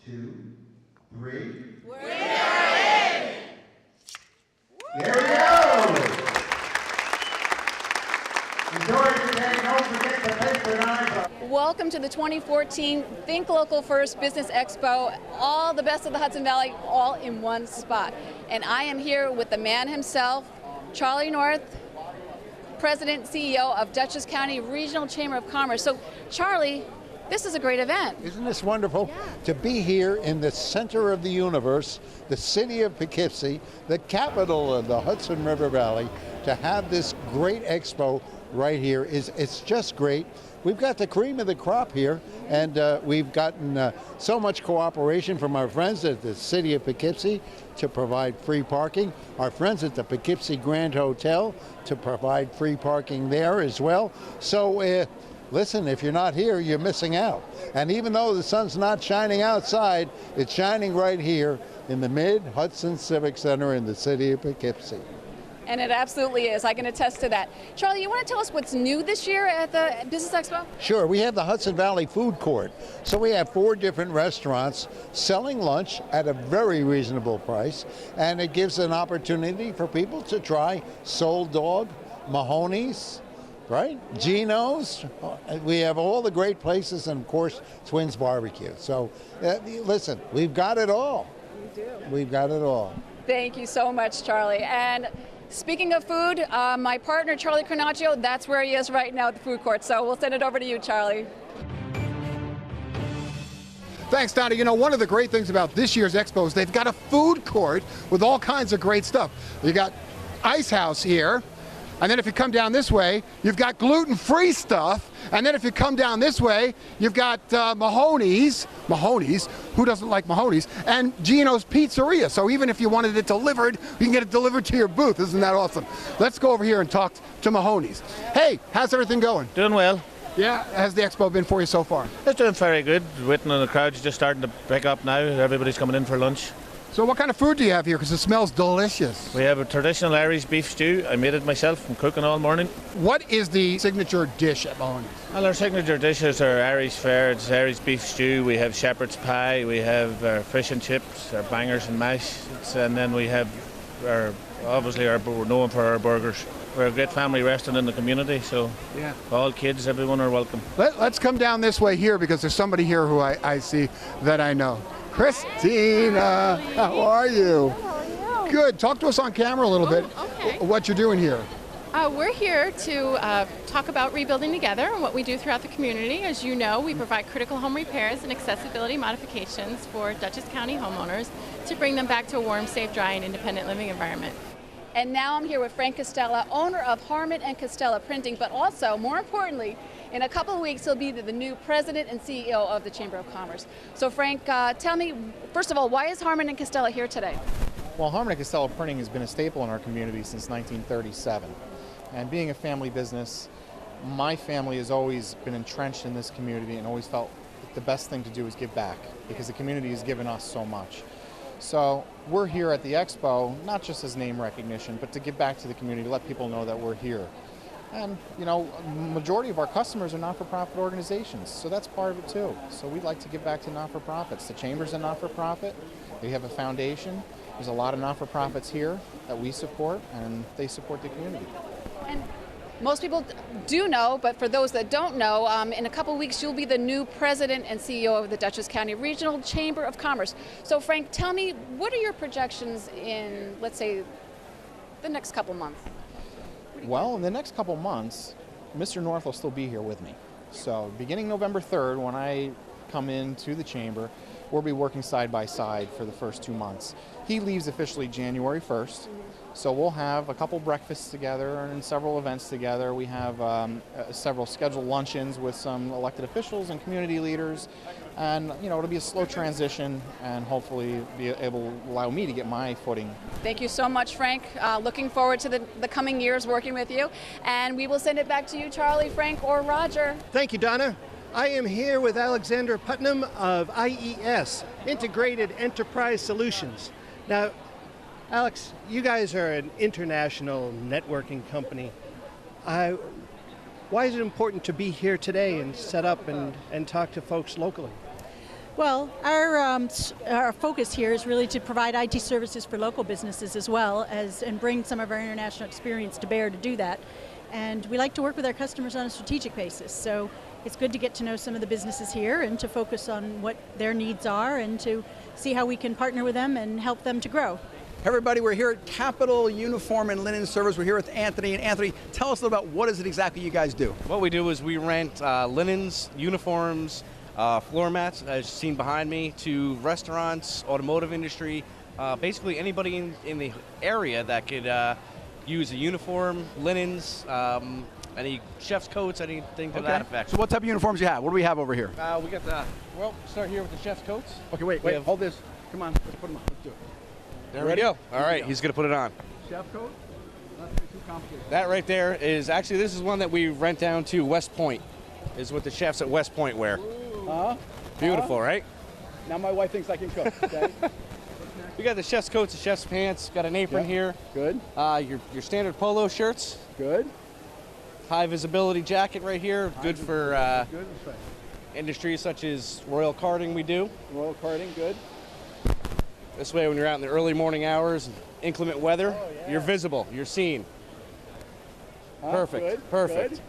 2, 3. We are in! There we go! Enjoy your day. Don't forget to patronize. Welcome to the 2014 Think Local First Business Expo. All the best of the Hudson Valley, all in one spot. And I am here with the man himself, Charlie North, President and CEO of Dutchess County Regional Chamber of Commerce. So, Charlie, this is a great event. Isn't this wonderful? Yeah. To be here in the center of the universe, the city of Poughkeepsie, the capital of the Hudson River Valley, to have this great expo right here it's just great. We've got the cream of the crop here, and we've gotten so much cooperation from our friends at the city of Poughkeepsie to provide free parking, our friends at the Poughkeepsie Grand Hotel to provide free parking there as well. So listen, if you're not here, you're missing out. And even though the sun's not shining outside, it's shining right here in the Mid-Hudson Civic Center in the city of Poughkeepsie. And it absolutely is. I can attest to that. Charlie, you want to tell us what's new this year at the Business Expo? Sure. We have the Hudson Valley Food Court. So we have 4 different restaurants selling lunch at a very reasonable price, and it gives an opportunity for people to try Soul Dog, Mahoney's, right? Geno's. We have all the great places, and of course, Twins Barbecue. So listen, we've got it all. We do. We've got it all. Thank you so much, Charlie. And speaking of food, my partner, Charlie Carnaccio, that's where he is right now at the food court. So we'll send it over to you, Charlie. Thanks, Donna. You know, one of the great things about this year's Expo is they've got a food court with all kinds of great stuff. You got Ice House here. And then if you come down this way, you've got gluten-free stuff. And then if you come down this way, you've got Mahoney's, who doesn't like Mahoney's, and Geno's Pizzeria. So even if you wanted it delivered, you can get it delivered to your booth. Isn't that awesome? Let's go over here and talk to Mahoney's. Hey, how's everything going? Doing well. Yeah, how's the Expo been for you so far? It's doing very good. Waiting on the crowd's just starting to pick up now. Everybody's coming in for lunch. So what kind of food do you have here? Because it smells delicious. We have a traditional Irish beef stew. I made it myself. I'm cooking all morning. What is the signature dish at Mahoney's? Well, our signature dishes are Irish fare. It's Irish beef stew. We have shepherd's pie. We have our fish and chips, our bangers and mash. And then we have we're known for our burgers. We're a great family restaurant in the community, so yeah, all kids, everyone are welcome. Let's come down this way here because there's somebody here who I see that I know. Christina, how are you? How are you? Good. Talk to us on camera a little bit. Okay. What you're doing here. We're here to talk about rebuilding together and what we do throughout the community. As you know, we provide critical home repairs and accessibility modifications for Dutchess County homeowners to bring them back to a warm, safe, dry, and independent living environment. And now I'm here with Frank Costella, owner of Harmon and Costella Printing, but also, more importantly, in a couple of weeks, he'll be the new president and CEO of the Chamber of Commerce. So Frank, tell me, first of all, why is Harmon and Costella here today? Well, Harmon and Costella Printing has been a staple in our community since 1937. And being a family business, my family has always been entrenched in this community and always felt that the best thing to do is give back because the community has given us so much. So we're here at the Expo, not just as name recognition, but to give back to the community, let people know that we're here. And, you know, majority of our customers are not-for-profit organizations, so that's part of it too. So we'd like to give back to not-for-profits. The Chamber's a not-for-profit. We have a foundation. There's a lot of not-for-profits here that we support, and they support the community. And most people do know, but for those that don't know, in a couple of weeks you'll be the new president and CEO of the Dutchess County Regional Chamber of Commerce. So Frank, tell me, what are your projections in, let's say, the next couple months? Well, in the next couple months, Mr. North will still be here with me. So beginning November 3rd, when I come into the chamber, we'll be working side by side for the first 2 months. He leaves officially January 1st. So we'll have a couple breakfasts together and several events together. We have several scheduled luncheons with some elected officials and community leaders. And, you know, it'll be a slow transition and hopefully be able to allow me to get my footing. Thank you so much, Frank. Looking forward to the coming years working with you. And we will send it back to you, Charlie, Frank, or Roger. Thank you, Donna. I am here with Alexander Putnam of IES, Integrated Enterprise Solutions. Now, Alex, you guys are an international networking company. Why is it important to be here today and set up and talk to folks locally? Well, our focus here is really to provide IT services for local businesses as well as and bring some of our international experience to bear to do that. And we like to work with our customers on a strategic basis. So it's good to get to know some of the businesses here and to focus on what their needs are and to see how we can partner with them and help them to grow. Hey everybody, we're here at Capital Uniform and Linen Service. We're here with Anthony. And Anthony, tell us a little about what is it exactly you guys do? What we do is we rent linens, uniforms, floor mats, as seen behind me, to restaurants, automotive industry, basically anybody in the area that could use a uniform, linens, any chef's coats, anything to that effect. So what type of uniforms do you have? What do we have over here? We got the, well, start here with the chef's coats. Okay, wait, hold this. Come on, let's put them on. Let's do it. There we go. All right, he's going to put it on. Chef coat? Not too complicated. That right there is, actually this is one that we rent down to West Point, is what the chefs at West Point wear. Beautiful, right? Now my wife thinks I can cook, okay? We got the chef's coats, the chef's pants, got an apron here. Good. Your standard polo shirts. Good. High visibility jacket right here, good for Good. industries such as royal karting we do. Royal karting, good. This way when you're out in the early morning hours, inclement weather, you're visible, you're seen. Perfect, Good, perfect. good.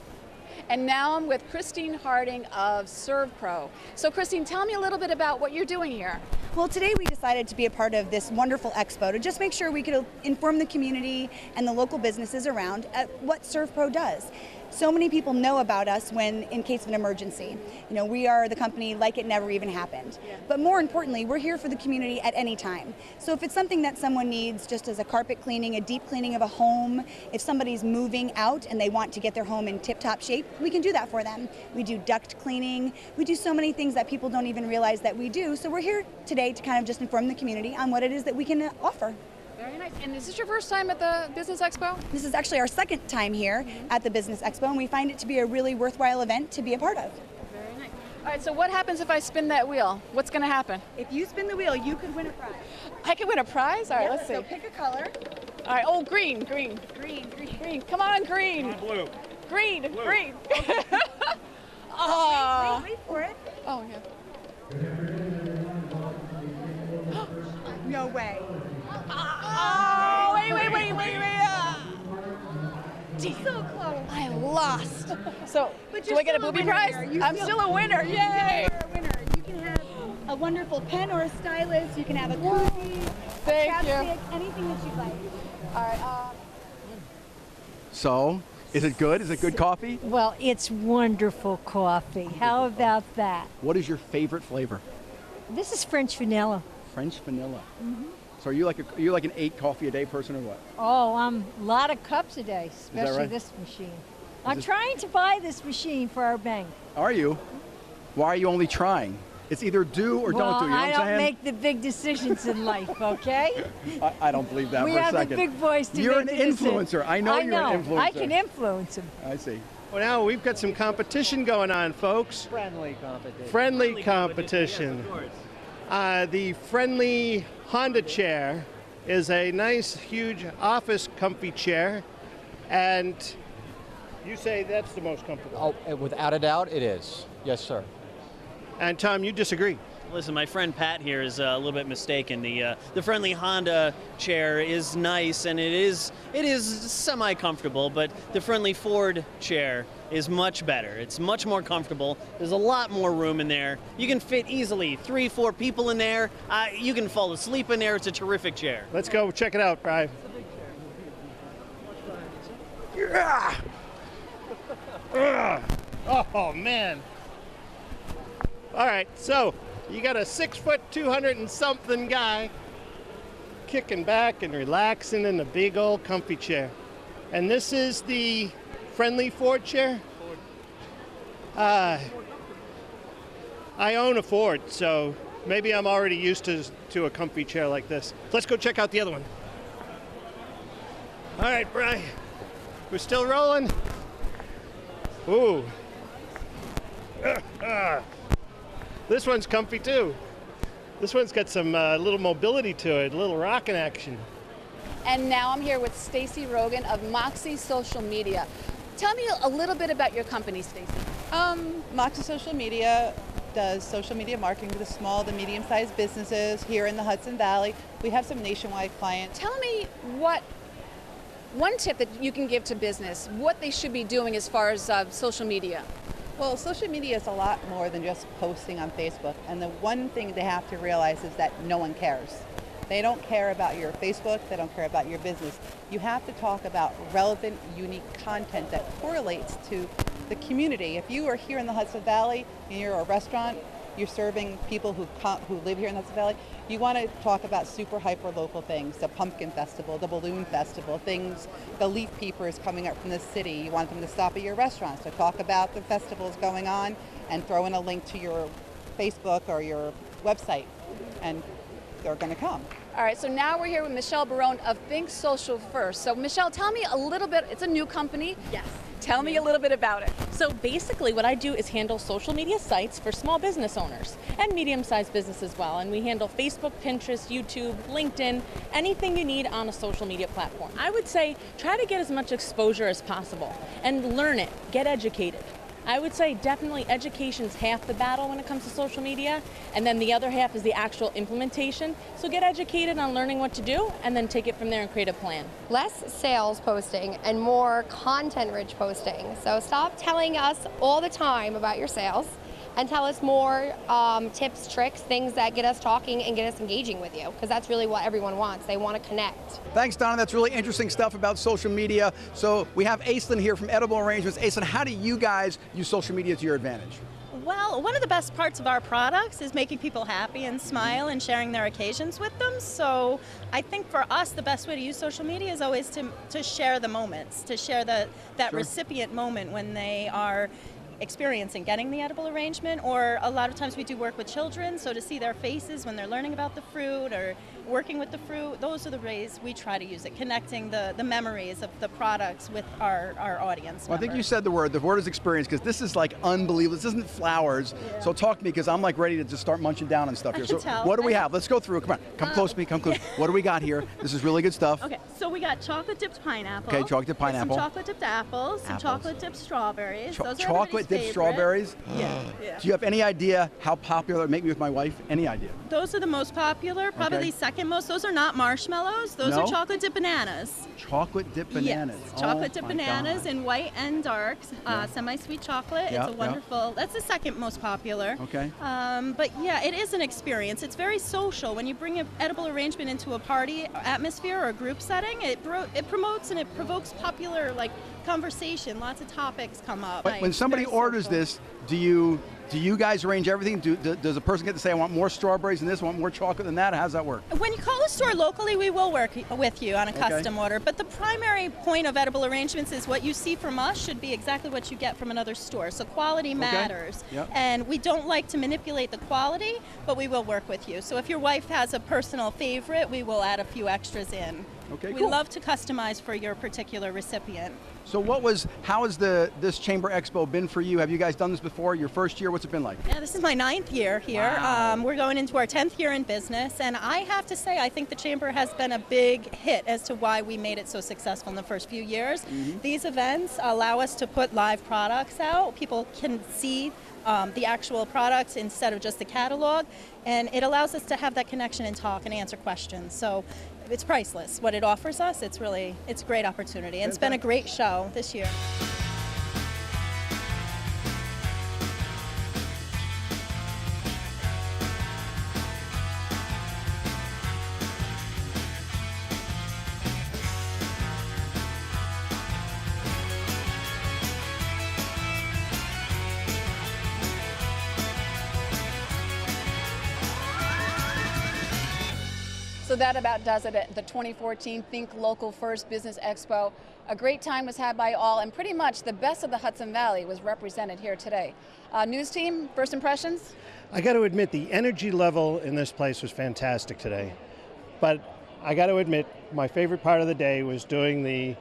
And now I'm with Christine Harding of ServPro. So Christine, tell me a little bit about what you're doing here. Well, today we decided to be a part of this wonderful expo to just make sure we could inform the community and the local businesses around at what ServPro does. So many people know about us when in case of an emergency. You know, we are the company like it never even happened. But more importantly, we're here for the community at any time. So if it's something that someone needs just as a carpet cleaning, a deep cleaning of a home, if somebody's moving out and they want to get their home in tip-top shape, we can do that for them. We do duct cleaning. We do so many things that people don't even realize that we do. So we're here today to kind of just inform the community on what it is that we can offer. Very nice. And is this your first time at the Business Expo? This is actually our second time here at the Business Expo, and we find it to be a really worthwhile event to be a part of. Very nice. All right, so what happens if I spin that wheel? What's going to happen? If you spin the wheel, you could win a prize. I can win a prize? All right, let's see. So pick a color. All right, oh, green. Green. Come on, green. Blue. Green. Wait for it. Oh, yeah. No way. Oh, wait. So close. I lost. So, But do you're I get a still booby winner prize? here. I'm still a winner. Yay! You're a winner. You can have a wonderful pen or a stylus. You can have a koozie, Thank a you. chapstick, anything that you'd like. All right. So, is it good? Is it good coffee? Well, it's wonderful coffee. How about that? What is your favorite flavor? This is French vanilla. French vanilla. So are you like an 8 coffee a day person or what? Oh, a lot of cups a day, especially right? this machine. I'm trying to buy this machine for our bank. Are you? Why are you only trying? It's either do or don't do. You know I what I'm don't make the big decisions in life, okay? I don't believe that We for a have second. the big boys to You're make an the decision. influencer. I know you're an influencer. I can influence them. I see. Well, now we've got some competition going on, folks. Friendly competition. Friendly competition. Yes, of course. The friendly Honda chair is a nice, huge office comfy chair, and you say that's the most comfortable. Oh, without a doubt, it is. Yes, sir. And Tom, you disagree. Listen, my friend Pat here is a little bit mistaken. The friendly Honda chair is nice and it is semi-comfortable, but the friendly Ford chair is much better. It's much more comfortable. There's a lot more room in there. You can fit easily 3-4 people in there. You can fall asleep in there. It's a terrific chair. Let's go check it out, Brian. Yeah. Oh man. All right, so you got a 6 foot, 200 and something guy kicking back and relaxing in a big old comfy chair. And this is the friendly Ford chair. I own a Ford, so maybe I'm already used to a comfy chair like this. Let's go check out the other one. All right, Brian, we're still rolling. Ooh. This one's comfy too. This one's got some little mobility to it, a little rocking action. And now I'm here with Stacy Rogan of Moxie Social Media. Tell me a little bit about your company, Stacy. Moxie Social Media does social media marketing to the small to medium-sized businesses here in the Hudson Valley. We have some nationwide clients. Tell me one tip that you can give to business, what they should be doing as far as social media. Well, social media is a lot more than just posting on Facebook. And the one thing they have to realize is that no one cares. They don't care about your Facebook, they don't care about your business. You have to talk about relevant, unique content that correlates to the community. If you are here in the Hudson Valley and you're a restaurant, you're serving people who live here in the Hudson Valley, you want to talk about super hyper local things, the Pumpkin Festival, the Balloon Festival, things, the leaf peepers coming up from the city. You want them to stop at your restaurant. So talk about the festivals going on and throw in a link to your Facebook or your website, and they're going to come. All right, so now we're here with Michelle Barone of Think Social First. So Michelle, tell me a little bit, it's a new company. Yes. Tell me a little bit about it. So basically what I do is handle social media sites for small business owners and medium-sized business as well. And we handle Facebook, Pinterest, YouTube, LinkedIn, anything you need on a social media platform. I would say try to get as much exposure as possible and learn it, get educated. I would say definitely education's half the battle when it comes to social media, and then the other half is the actual implementation. So get educated on learning what to do, and then take it from there and create a plan. Less sales posting and more content-rich posting. So stop telling us all the time about your sales and tell us more tips, tricks, things that get us talking and get us engaging with you, because that's really what everyone wants. They want to connect. Thanks, Donna. That's really interesting stuff about social media. So we have Aislinn here from Edible Arrangements. Aislinn, how do you guys use social media to your advantage? Well, one of the best parts of our products is making people happy and smile and sharing their occasions with them. So I think for us, the best way to use social media is always to share the moments, to share that Sure. recipient moment when they are experiencing getting the edible arrangement, or a lot of times we do work with children, so to see their faces when they're learning about the fruit or working with the fruit, those are the ways we try to use it, connecting the memories of the products with our audience. Well, I think you said the word is experience, because this is like unbelievable. This isn't flowers. Yeah. So talk to me, because I'm like ready to just start munching down on stuff here. So what do we have? Let's go through. Come on, come close to me, come close. What do we got here? This is really good stuff. Okay, so we got chocolate dipped pineapple. Okay, chocolate dipped pineapple. Some chocolate dipped apples, some chocolate dipped strawberries. Those are chocolate dipped strawberries? Yeah. Do you have any idea how popular it make me with my wife? Any idea? Those are the most popular, probably Okay. second most. Those are not marshmallows. Those are chocolate dipped bananas. Chocolate dipped bananas. Yes, chocolate dipped my bananas God. in white and dark, semi-sweet chocolate. Yeah, It's a yeah. wonderful, that's the second most popular. Okay. But yeah, it is an experience. It's very social. When you bring an edible arrangement into a party atmosphere or a group setting, it promotes and it provokes popular conversation. Lots of topics come up. But when somebody orders this, do you guys arrange everything? Does a person get to say, I want more strawberries than this, I want more chocolate than that? How does that work? When you call a store locally, we will work with you on a Okay. custom order. But the primary point of edible arrangements is what you see from us should be exactly what you get from another store. So quality matters. Yep. And we don't like to manipulate the quality, but we will work with you. So if your wife has a personal favorite, we will add a few extras in. Okay, We cool. love to customize for your particular recipient. So how has this Chamber Expo been for you? Have you guys done this before? Your first year, what's it been like? Yeah, this is my 9th year here. Wow. We're going into our 10th year in business, and I have to say I think the Chamber has been a big hit as to why we made it so successful in the first few years. Mm-hmm. These events allow us to put live products out. People can see the actual products instead of just the catalog, and it allows us to have that connection and talk and answer questions. So it's priceless. What it offers us, it's a great opportunity. And it's been a great show this year. So that about does it at the 2014 Think Local First Business Expo. A great time was had by all, and pretty much the best of the Hudson Valley was represented here today. News team, first impressions? I got to admit, the energy level in this place was fantastic today. But I got to admit, my favorite part of the day was doing the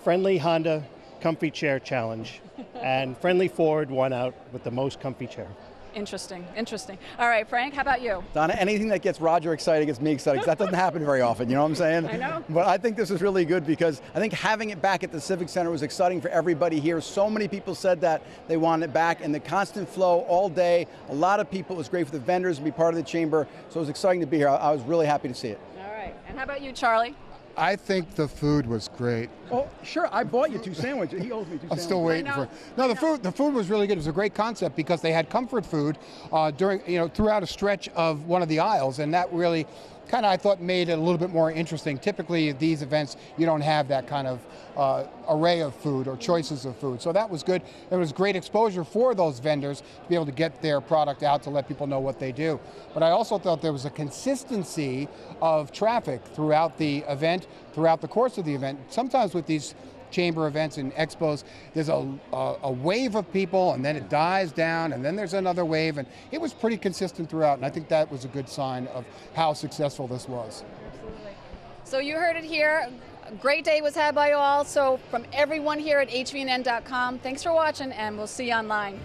Friendly Honda Comfy Chair Challenge. And Friendly Ford won out with the most comfy chair. Interesting, interesting. All right, Frank, how about you? Donna, anything that gets Roger excited gets me excited, because that doesn't happen very often, you know what I'm saying? I know. But I think this is really good, because I think having it back at the Civic Center was exciting for everybody here. So many people said that they wanted it back, and the constant flow all day, a lot of people, it was great for the vendors to be part of the chamber, so it was exciting to be here. I was really happy to see it. All right, and how about you, Charlie? I think the food was great. Oh, sure, I bought you 2 sandwiches. He owes me 2 sandwiches. I'm still waiting for it. No, the food was really good. It was a great concept, because they had comfort food throughout a stretch of one of the aisles, and that really kind of, I thought, made it a little bit more interesting. Typically at these events, you don't have that kind of array of food or choices of food. So that was good. It was great exposure for those vendors to be able to get their product out to let people know what they do. But I also thought there was a consistency of traffic throughout the event, throughout the course of the event. Sometimes with these chamber events and expos, there's a wave of people, and then it dies down, and then there's another wave, and it was pretty consistent throughout, and I think that was a good sign of how successful this was. Absolutely. So you heard it here. A great day was had by all. So from everyone here at hvnn.com, thanks for watching, and we'll see you online.